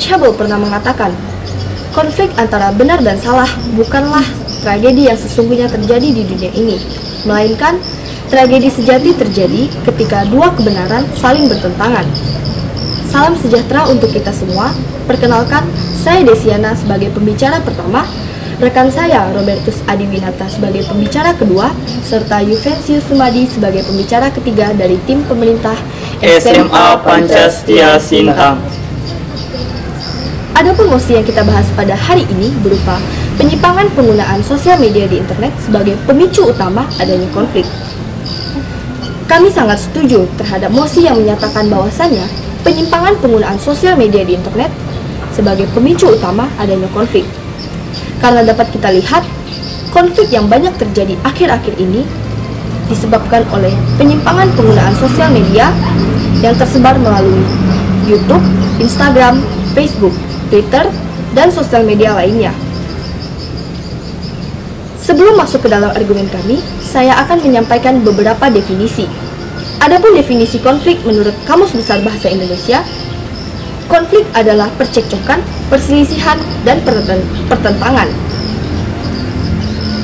Habel pernah mengatakan, konflik antara benar dan salah bukanlah tragedi yang sesungguhnya terjadi di dunia ini, melainkan tragedi sejati terjadi ketika dua kebenaran saling bertentangan. Salam sejahtera untuk kita semua. Perkenalkan, saya Desiana sebagai pembicara pertama, rekan saya Robertus Adiwinata sebagai pembicara kedua, serta Juvensius Sumadi sebagai pembicara ketiga dari tim pemerintah SMA Pancastia Sintang. Adapun mosi yang kita bahas pada hari ini berupa penyimpangan penggunaan sosial media di internet sebagai pemicu utama adanya konflik. Kami sangat setuju terhadap mosi yang menyatakan bahwasannya penyimpangan penggunaan sosial media di internet sebagai pemicu utama adanya konflik. Karena dapat kita lihat, konflik yang banyak terjadi akhir-akhir ini disebabkan oleh penyimpangan penggunaan sosial media yang tersebar melalui YouTube, Instagram, Facebook, Twitter, dan sosial media lainnya. Sebelum masuk ke dalam argumen kami, saya akan menyampaikan beberapa definisi. Adapun definisi konflik menurut Kamus Besar Bahasa Indonesia, konflik adalah percekcokan, perselisihan, dan pertentangan.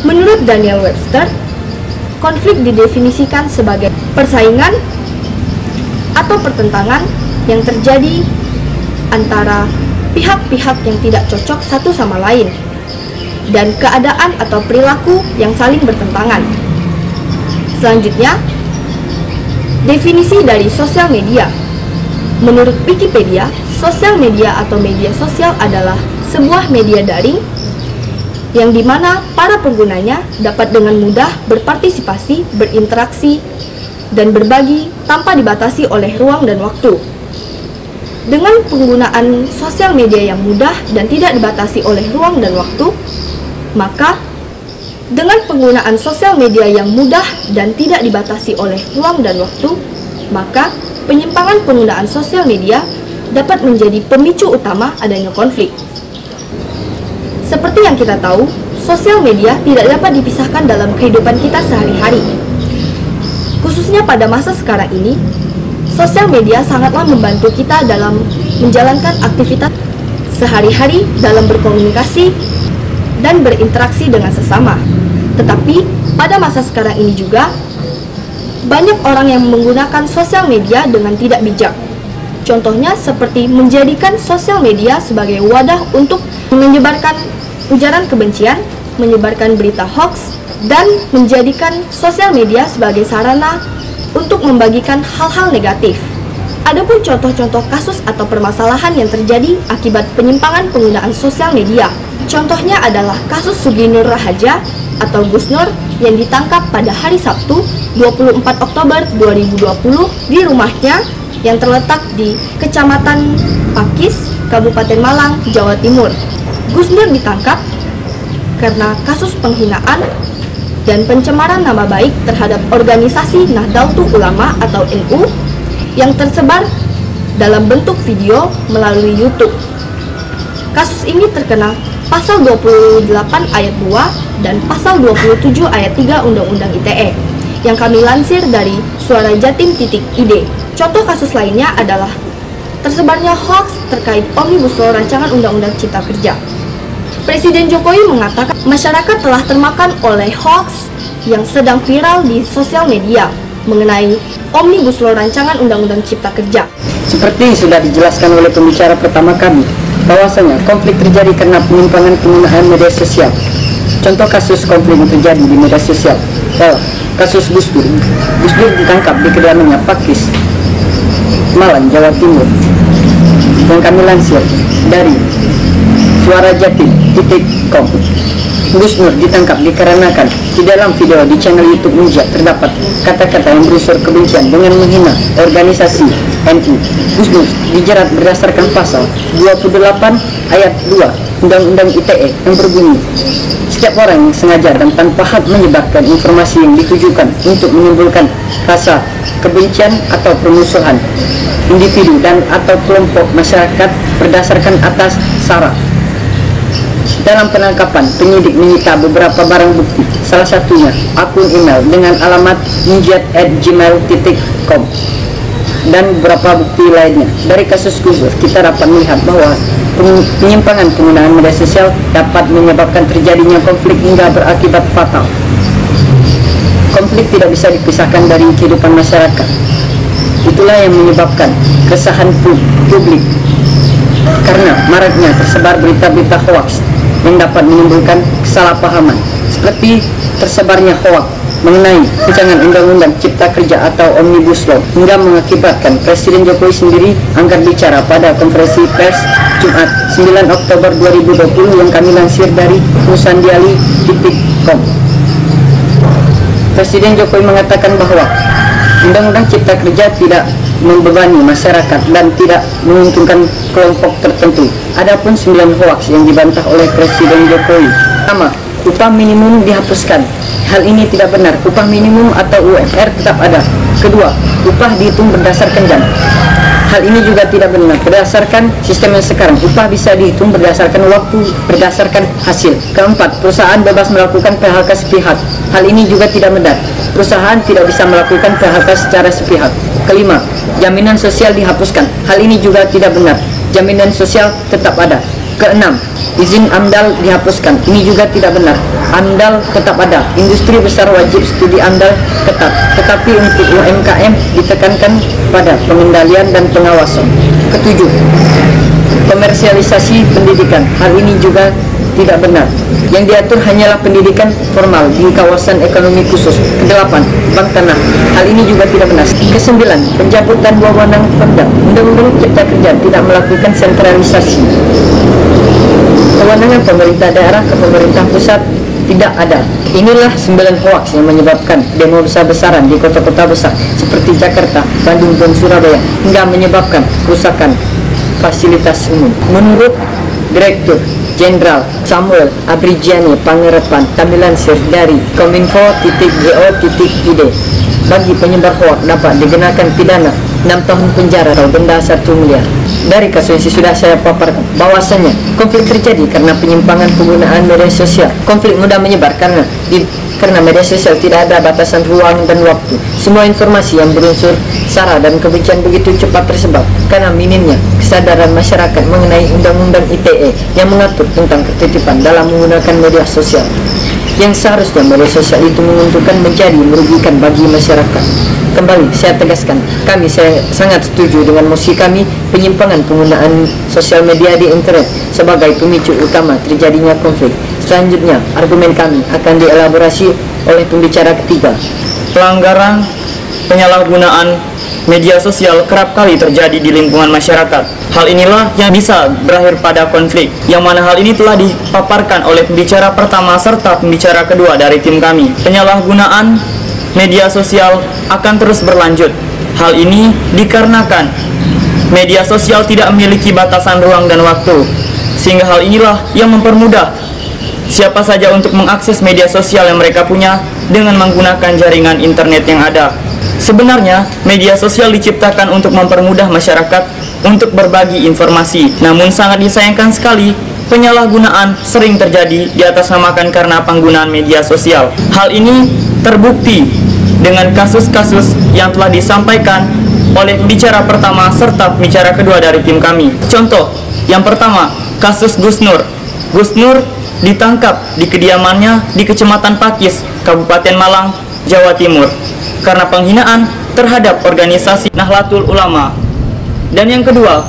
Menurut Daniel Webster, konflik didefinisikan sebagai persaingan atau pertentangan yang terjadi antara pihak-pihak yang tidak cocok satu sama lain dan keadaan atau perilaku yang saling bertentangan. Selanjutnya, definisi dari sosial media. Menurut Wikipedia, sosial media atau media sosial adalah sebuah media daring yang dimana para penggunanya dapat dengan mudah berpartisipasi, berinteraksi, dan berbagi tanpa dibatasi oleh ruang dan waktu. Dengan penggunaan sosial media yang mudah dan tidak dibatasi oleh ruang dan waktu, maka dengan penggunaan sosial media yang mudah dan tidak dibatasi oleh ruang dan waktu, maka penyimpangan penggunaan sosial media dapat menjadi pemicu utama adanya konflik. Seperti yang kita tahu, sosial media tidak dapat dipisahkan dalam kehidupan kita sehari-hari. Khususnya pada masa sekarang ini, sosial media sangatlah membantu kita dalam menjalankan aktivitas sehari-hari dalam berkomunikasi dan berinteraksi dengan sesama. Tetapi pada masa sekarang ini juga banyak orang yang menggunakan sosial media dengan tidak bijak. Contohnya seperti menjadikan sosial media sebagai wadah untuk menyebarkan ujaran kebencian, menyebarkan berita hoax, dan menjadikan sosial media sebagai sarana untuk membagikan hal-hal negatif. Adapun contoh-contoh kasus atau permasalahan yang terjadi akibat penyimpangan penggunaan sosial media. Contohnya adalah kasus Sugi Nur Rahaja atau Gus Nur yang ditangkap pada hari Sabtu 24 Oktober 2020 di rumahnya yang terletak di Kecamatan Pakis, Kabupaten Malang, Jawa Timur. Gus Nur ditangkap karena kasus penghinaan dan pencemaran nama baik terhadap organisasi Nahdlatul Ulama atau NU yang tersebar dalam bentuk video melalui YouTube. Kasus ini terkena Pasal 28 ayat 2 dan Pasal 27 ayat 3 Undang-Undang ITE yang kami lansir dari suarajatim.id. Contoh kasus lainnya adalah tersebarnya hoax terkait Omnibus Law Rancangan Undang-Undang Cipta Kerja. Presiden Jokowi mengatakan masyarakat telah termakan oleh hoax yang sedang viral di sosial media mengenai Omnibus Law Rancangan Undang-Undang Cipta Kerja. Seperti sudah dijelaskan oleh pembicara pertama kami, bahwasanya konflik terjadi karena penyimpangan penggunaan media sosial. Contoh kasus konflik yang terjadi di media sosial adalah kasus Gus Dur. Gus Dur ditangkap di kediamannya Pakis, Malang, Jawa Timur. Yang kami lansir dari suarajatim.com. Gus Nur ditangkap dikarenakan di dalam video di channel YouTube Ninja terdapat kata-kata yang berunsur kebencian dengan menghina organisasi NU. Gus Nur dijerat berdasarkan pasal 28 ayat 2 Undang-Undang ITE yang berbunyi, setiap orang yang sengaja dan tanpa hak menyebarkan informasi yang ditujukan untuk menimbulkan rasa kebencian atau permusuhan individu dan atau kelompok masyarakat berdasarkan atas sara. Dalam penangkapan, penyidik menyita beberapa barang bukti, salah satunya akun email dengan alamat ninjat@gmail.com dan beberapa bukti lainnya. Dari kasus Gus Dur, kita dapat melihat bahwa Penyimpangan penggunaan media sosial dapat menyebabkan terjadinya konflik hingga berakibat fatal. Konflik tidak bisa dipisahkan dari kehidupan masyarakat. Itulah yang menyebabkan keresahan publik karena maraknya tersebar berita-berita hoaks yang dapat menimbulkan kesalahpahaman, seperti tersebarnya hoaks mengenai rancangan undang-undang Cipta Kerja atau Omnibus Law, hingga mengakibatkan Presiden Jokowi sendiri angkat bicara pada konferensi pers Jumat 9 Oktober 2020 yang kami lansir dari nusandiali.com. Presiden Jokowi mengatakan bahwa Undang-Undang Cipta Kerja tidak membebani masyarakat dan tidak menguntungkan kelompok tertentu. Adapun 9 hoaks yang dibantah oleh Presiden Jokowi. Pertama, upah minimum dihapuskan. Hal ini tidak benar. Upah minimum atau UMR tetap ada. Kedua, upah dihitung berdasarkan jam. Hal ini juga tidak benar. Berdasarkan sistem yang sekarang, upah bisa dihitung berdasarkan waktu, berdasarkan hasil. Keempat, perusahaan bebas melakukan PHK sepihak. Hal ini juga tidak benar. Perusahaan tidak bisa melakukan PHK secara sepihak. Kelima, jaminan sosial dihapuskan. Hal ini juga tidak benar. Jaminan sosial tetap ada. Keenam, izin AMDAL dihapuskan. Ini juga tidak benar. AMDAL tetap ada. Industri besar wajib studi AMDAL ketat. Tetapi untuk UMKM ditekankan pada pengendalian dan pengawasan. Ketujuh, komersialisasi pendidikan. Hal ini juga tidak benar. Yang diatur hanyalah pendidikan formal di kawasan ekonomi khusus. Kedelapan, bank tanah. Hal ini juga tidak benar. Kesembilan, pencabutan wewenang Pemda. Undang-Undang Cipta Kerja tidak melakukan sentralisasi. Kewenangan pemerintah daerah ke pemerintah pusat tidak ada. Inilah 9 hoaks yang menyebabkan demo besar-besaran di kota-kota besar seperti Jakarta, Bandung, dan Surabaya, hingga menyebabkan kerusakan fasilitas umum. Menurut Direktur Jenderal Samuel Abrigiani Pangerepan, kami lansir dari kominfo.go.id, bagi penyebar hoaks dapat dikenakan pidana 6 tahun penjara atau denda 1 miliar. Dari kasus yang sudah saya paparkan, bahwasannya konflik terjadi karena penyimpangan penggunaan media sosial. Konflik mudah menyebar karena media sosial tidak ada batasan ruang dan waktu. Semua informasi yang berunsur sara dan kebencian begitu cepat tersebar karena minimnya kesadaran masyarakat mengenai Undang-Undang ITE yang mengatur tentang ketertiban dalam menggunakan media sosial. Yang seharusnya media sosial itu menguntungkan menjadi merugikan bagi masyarakat. Kembali saya tegaskan, saya sangat setuju dengan mosi kami penyimpangan penggunaan sosial media di internet sebagai pemicu utama terjadinya konflik. Selanjutnya, argumen kami akan dielaborasi oleh pembicara ketiga. Pelanggaran penyalahgunaan media sosial kerap kali terjadi di lingkungan masyarakat. Hal inilah yang bisa berakhir pada konflik, yang mana hal ini telah dipaparkan oleh pembicara pertama serta pembicara kedua dari tim kami. Penyalahgunaan media sosial akan terus berlanjut. Hal ini dikarenakan media sosial tidak memiliki batasan ruang dan waktu, sehingga hal inilah yang mempermudah siapa saja untuk mengakses media sosial yang mereka punya dengan menggunakan jaringan internet yang ada. Sebenarnya, media sosial diciptakan untuk mempermudah masyarakat untuk berbagi informasi. Namun sangat disayangkan sekali, penyalahgunaan sering terjadi di atas namakan karena penggunaan media sosial. Hal ini terbukti dengan kasus-kasus yang telah disampaikan oleh pembicara pertama serta pembicara kedua dari tim kami. Contoh, yang pertama, kasus Gus Nur. Gus Nur ditangkap di kediamannya di Kecamatan Pakis, Kabupaten Malang, Jawa Timur, karena penghinaan terhadap organisasi Nahdlatul Ulama. Dan yang kedua,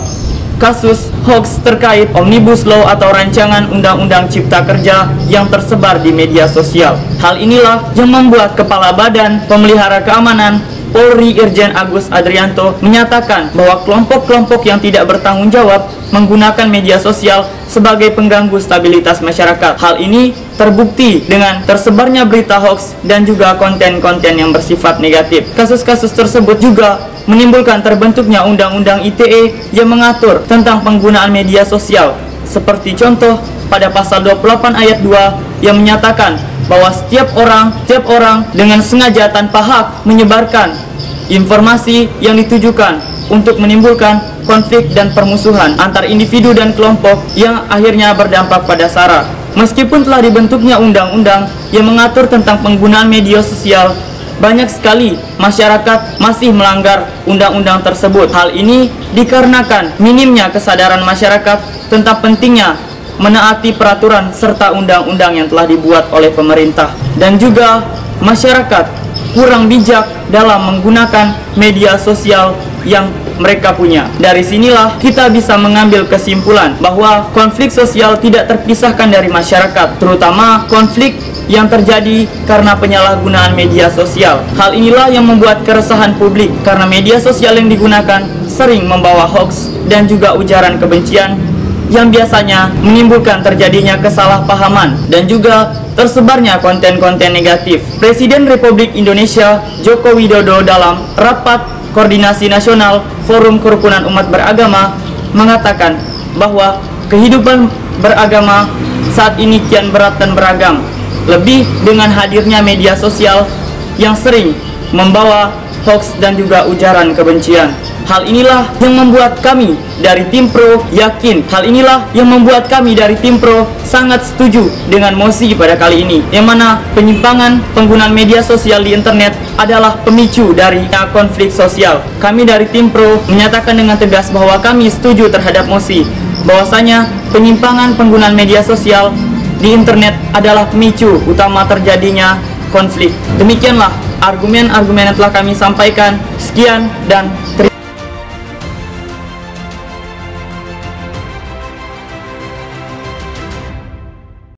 kasus hoax terkait Omnibus Law atau rancangan Undang-Undang Cipta Kerja yang tersebar di media sosial. Hal inilah yang membuat Kepala Badan Pemelihara Keamanan Polri Irjen Agus Adrianto menyatakan bahwa kelompok-kelompok yang tidak bertanggung jawab menggunakan media sosial sebagai pengganggu stabilitas masyarakat. Hal ini terbukti dengan tersebarnya berita hoax dan juga konten-konten yang bersifat negatif. Kasus-kasus tersebut juga menimbulkan terbentuknya Undang-Undang ITE yang mengatur tentang penggunaan media sosial. Seperti contoh pada pasal 28 ayat 2 yang menyatakan bahwa setiap orang dengan sengaja tanpa hak menyebarkan informasi yang ditujukan untuk menimbulkan konflik dan permusuhan antar individu dan kelompok yang akhirnya berdampak pada SARA. Meskipun telah dibentuknya undang-undang yang mengatur tentang penggunaan media sosial, banyak sekali masyarakat masih melanggar undang-undang tersebut. Hal ini dikarenakan minimnya kesadaran masyarakat tentang pentingnya menaati peraturan serta undang-undang yang telah dibuat oleh pemerintah, dan juga masyarakat kurang bijak dalam menggunakan media sosial yang mereka punya. Dari sinilah kita bisa mengambil kesimpulan bahwa konflik sosial tidak terpisahkan dari masyarakat, terutama konflik yang terjadi karena penyalahgunaan media sosial. Hal inilah yang membuat keresahan publik karena media sosial yang digunakan sering membawa hoaks dan juga ujaran kebencian yang biasanya menimbulkan terjadinya kesalahpahaman dan juga tersebarnya konten-konten negatif. Presiden Republik Indonesia Joko Widodo dalam rapat koordinasi nasional Forum Kerukunan Umat Beragama mengatakan bahwa kehidupan beragama saat ini kian berat dan beragam, lebih dengan hadirnya media sosial yang sering membawa hoaks dan juga ujaran kebencian. Hal inilah yang membuat kami dari tim Pro yakin, hal inilah yang membuat kami dari tim Pro sangat setuju dengan mosi pada kali ini, yang mana penyimpangan penggunaan media sosial di internet adalah pemicu dari konflik sosial. Kami dari tim Pro menyatakan dengan tegas bahwa kami setuju terhadap mosi, bahwasanya penyimpangan penggunaan media sosial di internet adalah pemicu utama terjadinya konflik. Demikianlah argumen-argumen yang telah kami sampaikan. Sekian dan terima kasih.